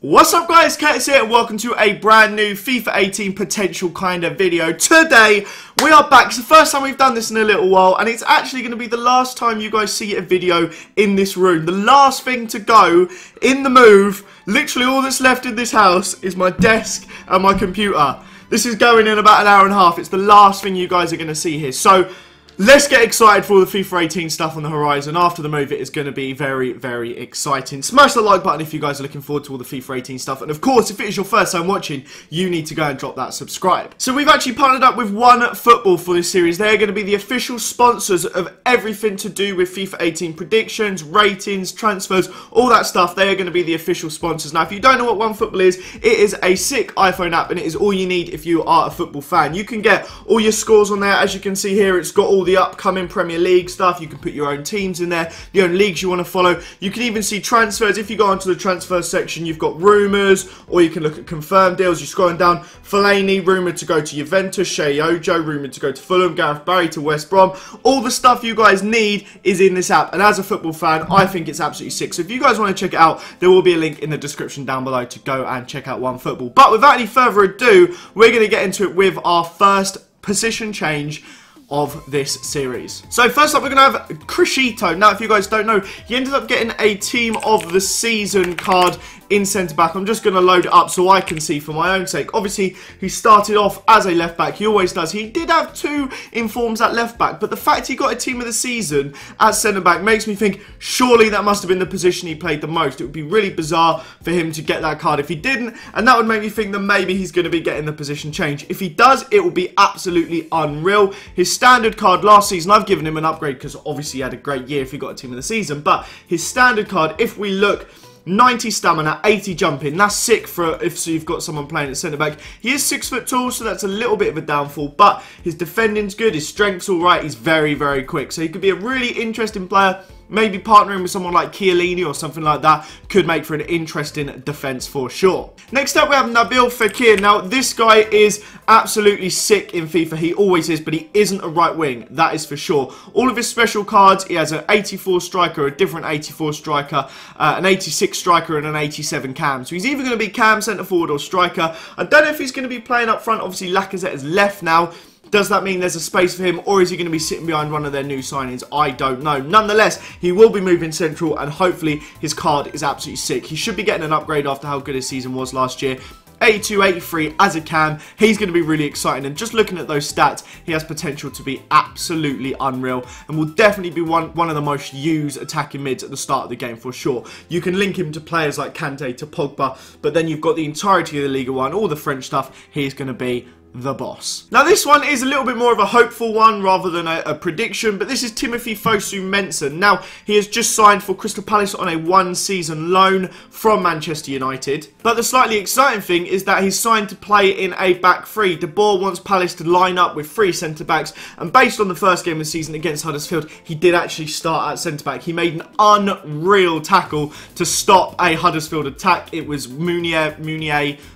What's up guys, Curtis here and welcome to a brand new FIFA 18 potential kind of video. Today we are back. It's the first time we've done this in a little while and it's actually going to be the last time you guys see a video in this room. The last thing to go in the move, literally all that's left in this house is my desk and my computer. This is going in about an hour and a half. It's the last thing you guys are going to see here. So let's get excited for all the FIFA 18 stuff on the horizon. After the move, it is going to be very, very exciting. Smash the like button if you guys are looking forward to all the FIFA 18 stuff. And of course, if it is your first time watching, you need to go and drop that subscribe. So we've actually partnered up with OneFootball for this series. They're going to be the official sponsors of everything to do with FIFA 18 predictions, ratings, transfers, all that stuff. They are going to be the official sponsors. Now, if you don't know what OneFootball is, it is a sick iPhone app and it is all you need if you are a football fan. You can get all your scores on there. As you can see here, it's got all the upcoming Premier League stuff. You can put your own teams in there, your own leagues you want to follow. You can even see transfers. If you go onto the transfer section, you've got rumours, or you can look at confirmed deals. You're scrolling down, Fellaini rumoured to go to Juventus, Shea Ojo rumoured to go to Fulham, Gareth Barry to West Brom. All the stuff you guys need is in this app, and as a football fan, I think it's absolutely sick. So if you guys want to check it out, there will be a link in the description down below to go and check out OneFootball. But without any further ado, we're going to get into it with our first position change of this series. So first up, we're going to have CRISCITO. Now, if you guys don't know, he ended up getting a Team of the Season card in centre-back. I'm just going to load it up so I can see for my own sake. Obviously, he started off as a left-back. He always does. He did have 2 informs at left-back, but the fact he got a Team of the Season at centre-back makes me think surely that must have been the position he played the most. It would be really bizarre for him to get that card if he didn't, and that would make me think that maybe he's going to be getting the position change. If he does, it will be absolutely unreal. His standard card last season, I've given him an upgrade because obviously he had a great year if he got a Team of the Season, but his standard card, if we look, 90 stamina, 80 jumping. That's sick for if you've got someone playing at centre-back. He is 6 foot tall, so that's a little bit of a downfall, but his defending's good, his strength's alright, he's very, very quick. So he could be a really interesting player. Maybe partnering with someone like Chiellini or something like that could make for an interesting defence for sure. Next up, we have FEKIR. Now, this guy is absolutely sick in FIFA. He always is, but he isn't a right wing. That is for sure. All of his special cards, he has an 84 striker, a different 84 striker, an 86 striker, and an 87 cam. So he's either going to be cam, centre forward, or striker. I don't know if he's going to be playing up front. Obviously, Lacazette has left now. Does that mean there's a space for him, or is he going to be sitting behind one of their new signings? I don't know. Nonetheless, he will be moving central, and hopefully his card is absolutely sick. He should be getting an upgrade after how good his season was last year. 82, 83 as a cam. He's going to be really exciting, and just looking at those stats, he has potential to be absolutely unreal, and will definitely be one of the most used attacking mids at the start of the game for sure. You can link him to players like Kante, to Pogba, but then you've got the entirety of the Liga 1, all the French stuff. He's going to be the boss. Now, this one is a little bit more of a hopeful one rather than a prediction, but this is Timothy FOSU-MENSAH. Now, he has just signed for Crystal Palace on a 1-season loan from Manchester United. But the slightly exciting thing is that he's signed to play in a back three. De Boer wants Palace to line up with 3 centre-backs, and based on the first game of the season against Huddersfield, he did actually start at centre-back. He made an unreal tackle to stop a Huddersfield attack. It was Munier,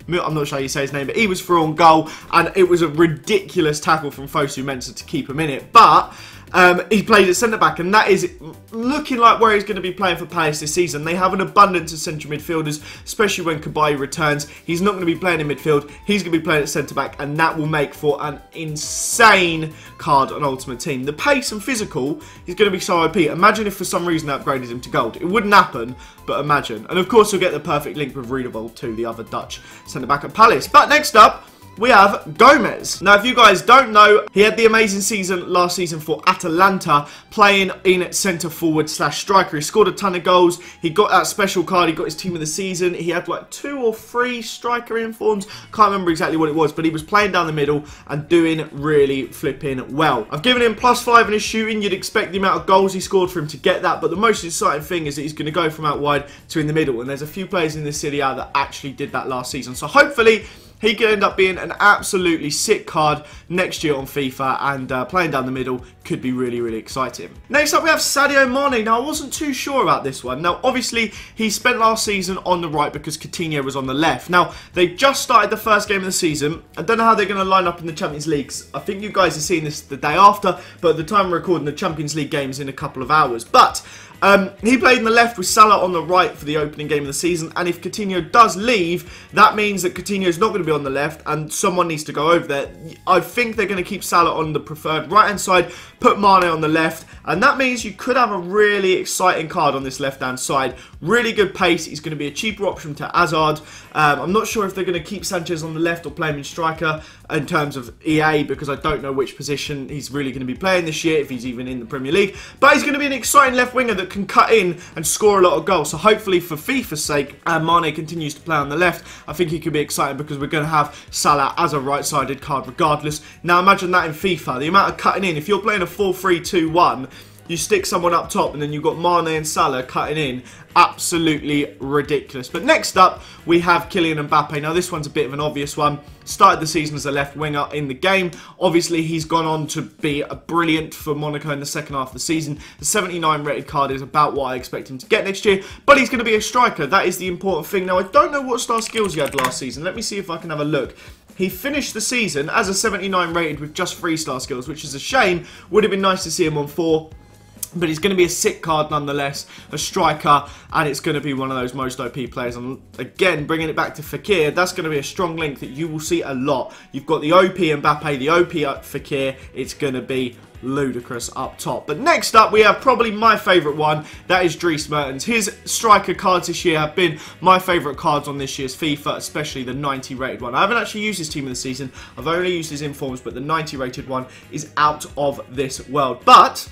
I'm not sure how you say his name, but he was through on goal, and it was a ridiculous tackle from FOSU-MENSAH to keep him in it. But he played at centre-back, and that is looking like where he's going to be playing for Palace this season. They have an abundance of central midfielders, especially when Cabaye returns. He's not going to be playing in midfield. He's going to be playing at centre-back, and that will make for an insane card on Ultimate Team. The pace and physical is going to be so OP. Imagine if for some reason they upgraded him to gold. It wouldn't happen, but imagine. And of course, he'll get the perfect link with Riedewald too, the other Dutch centre-back at Palace. But next up, we have Gomez. Now, if you guys don't know, he had the amazing season last season for Atalanta, playing in centre forward / striker. He scored a ton of goals. He got that special card. He got his Team of the Season. He had like 2 or 3 striker informs. Can't remember exactly what it was, but he was playing down the middle and doing really flipping well. I've given him +5 in his shooting. You'd expect the amount of goals he scored for him to get that, but the most exciting thing is that he's going to go from out wide to in the middle, and there's a few players in this Serie A that actually did that last season. So hopefully he could end up being an absolutely sick card next year on FIFA, and playing down the middle could be really, really exciting. Next up, we have Sadio Mane. Now, I wasn't too sure about this one. Now, obviously, he spent last season on the right because Coutinho was on the left. Now, they just started the first game of the season. I don't know how they're going to line up in the Champions League. I think you guys are seeing this the day after, but at the time of recording, the Champions League game is in a couple of hours. But He played in the left with Salah on the right for the opening game of the season, and if Coutinho does leave, that means that Coutinho's not going to be on the left, and someone needs to go over there. I think they're going to keep Salah on the preferred right-hand side, put Mane on the left, and that means you could have a really exciting card on this left-hand side. Really good pace. He's going to be a cheaper option to Hazard. I'm not sure if they're going to keep Sanchez on the left or play him in striker in terms of EA, because I don't know which position he's really going to be playing this year, if he's even in the Premier League. But he's going to be an exciting left winger that can cut in and score a lot of goals. So hopefully for FIFA's sake, and Mane continues to play on the left, I think he could be exciting, because we're going to have Salah as a right-sided card regardless. Now imagine that in FIFA, the amount of cutting in. If you're playing a 4-3-2-1, you stick someone up top and then you've got Mane and Salah cutting in. Absolutely ridiculous. But next up, we have Kylian Mbappe. Now, this one's a bit of an obvious one. Started the season as a left winger in the game. Obviously, he's gone on to be brilliant for Monaco in the second half of the season. The 79 rated card is about what I expect him to get next year. But he's going to be a striker. That is the important thing. Now, I don't know what star skills he had last season. Let me see if I can have a look. He finished the season as a 79 rated with just 3-star skills, which is a shame. Would have been nice to see him on 4. But he's going to be a sick card nonetheless, a striker, and it's going to be one of those most OP players. And again, bringing it back to FEKIR, that's going to be a strong link that you will see a lot. You've got the OP Mbappe, the OP FEKIR. It's going to be ludicrous up top. But next up, we have probably my favourite one. That is Dries Mertens. His striker cards this year have been my favourite cards on this year's FIFA, especially the 90 rated one. I haven't actually used his team of the season. I've only used his informs, but the 90 rated one is out of this world. But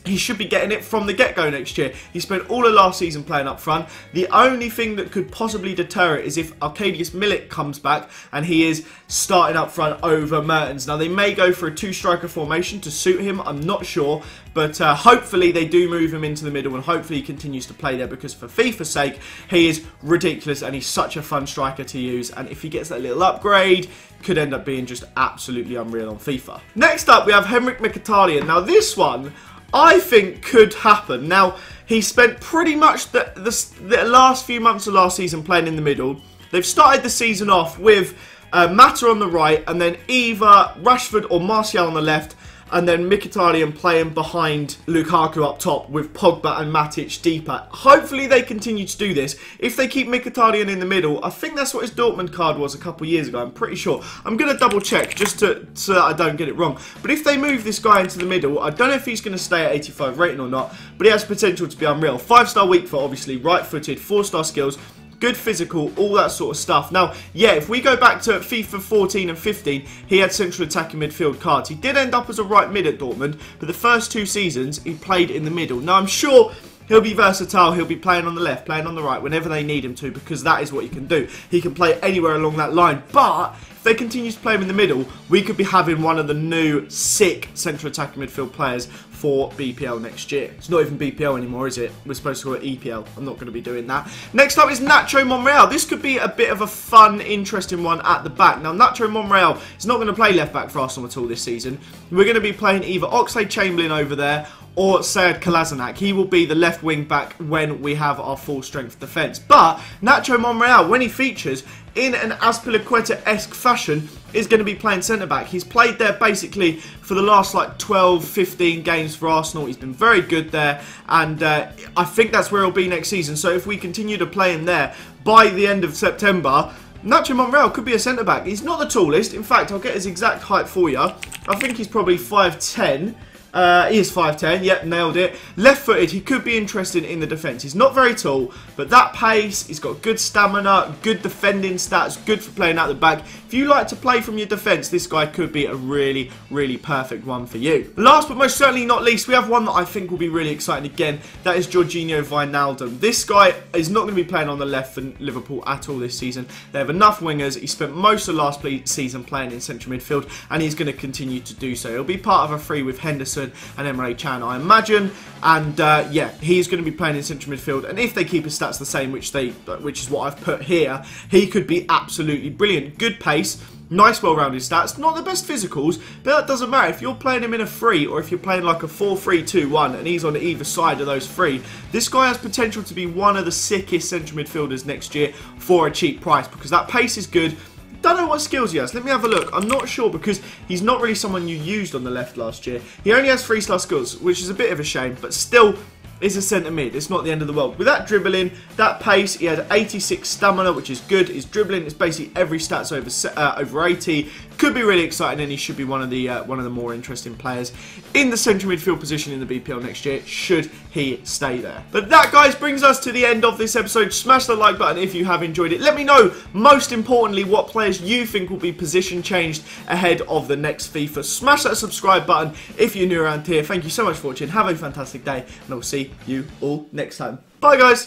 he should be getting it from the get-go next year. He spent all of last season playing up front. The only thing that could possibly deter it is if Arkadiusz Milik comes back and he is starting up front over Mertens. Now, they may go for a 2-striker formation to suit him. I'm not sure. But hopefully they do move him into the middle, and hopefully he continues to play there, because for FIFA's sake, he is ridiculous and he's such a fun striker to use. And if he gets that little upgrade, could end up being just absolutely unreal on FIFA. Next up, we have Henrik Mkhitaryan. Now, this one I think could happen. Now, he spent pretty much the last few months of last season playing in the middle. They've started the season off with Mata on the right, and then either Rashford or Martial on the left, and then Mkhitaryan playing behind Lukaku up top with Pogba and Matic deeper. Hopefully they continue to do this. If they keep Mkhitaryan in the middle, I think that's what his Dortmund card was a couple of years ago, I'm pretty sure. I'm going to double check just so that I don't get it wrong. But if they move this guy into the middle, I don't know if he's going to stay at 85 rating or not, but he has potential to be unreal. 5-star weak foot, obviously, right-footed, 4-star skills, good physical, all that sort of stuff. Now, yeah, if we go back to FIFA 14 and 15, he had central attacking midfield cards. He did end up as a right mid at Dortmund, but the first 2 seasons, he played in the middle. Now, I'm sure he'll be versatile. He'll be playing on the left, playing on the right, whenever they need him to, because that is what he can do. He can play anywhere along that line, but if they continue to play him in the middle, we could be having one of the new sick central attacking midfield players for BPL next year. It's not even BPL anymore, is it? We're supposed to call it EPL. I'm not going to be doing that. Next up is NACHO MONREAL. This could be a bit of a fun, interesting one at the back. Now, NACHO MONREAL is not going to play left back for Arsenal at all this season. We're going to be playing either Oxlade-Chamberlain over there or Sead Kolasinac. He will be the left wing back when we have our full strength defence. But NACHO MONREAL, when he features in an Azpilicueta-esque fashion, is going to be playing centre-back. He's played there basically for the last like 12, 15 games for Arsenal. He's been very good there, and I think that's where he'll be next season. So if we continue to play him there by the end of September, NACHO MONREAL could be a centre-back. He's not the tallest. In fact, I'll get his exact height for you. I think he's probably 5'10". He is 5'10", yep, nailed it. Left-footed, he could be interested in the defence. He's not very tall, but that pace, he's got good stamina, good defending stats, good for playing out the back. If you like to play from your defence, this guy could be a really, really perfect one for you. Last but most certainly not least, we have one that I think will be really exciting again. That is Georginio Wijnaldum. This guy is not going to be playing on the left for Liverpool at all this season. They have enough wingers. He spent most of last season playing in central midfield, and he's going to continue to do so. He'll be part of a free with Henderson and Emre Can, I imagine, and yeah, he's going to be playing in central midfield, and if they keep his stats the same, which is what I've put here, he could be absolutely brilliant. Good pace, nice well-rounded stats, not the best physicals, but that doesn't matter. If you're playing him in a free, or if you're playing like a 4-3-2-1 and he's on either side of those three, this guy has potential to be one of the sickest central midfielders next year for a cheap price, because that pace is good. Don't know what skills he has. Let me have a look. I'm not sure, because he's not really someone you used on the left last year. He only has 3-star skills, which is a bit of a shame, but still, is a centre mid. It's not the end of the world. With that dribbling, that pace, he had 86 stamina, which is good. His dribbling is basically every stat's over 80. Could be really exciting, and he should be one of the more interesting players in the central midfield position in the BPL next year, should he stay there. But that, guys, brings us to the end of this episode. Smash the like button if you have enjoyed it. Let me know, most importantly, what players you think will be position changed ahead of the next FIFA. Smash that subscribe button if you're new around here. Thank you so much for watching. Have a fantastic day, and I'll see you all next time. Bye, guys.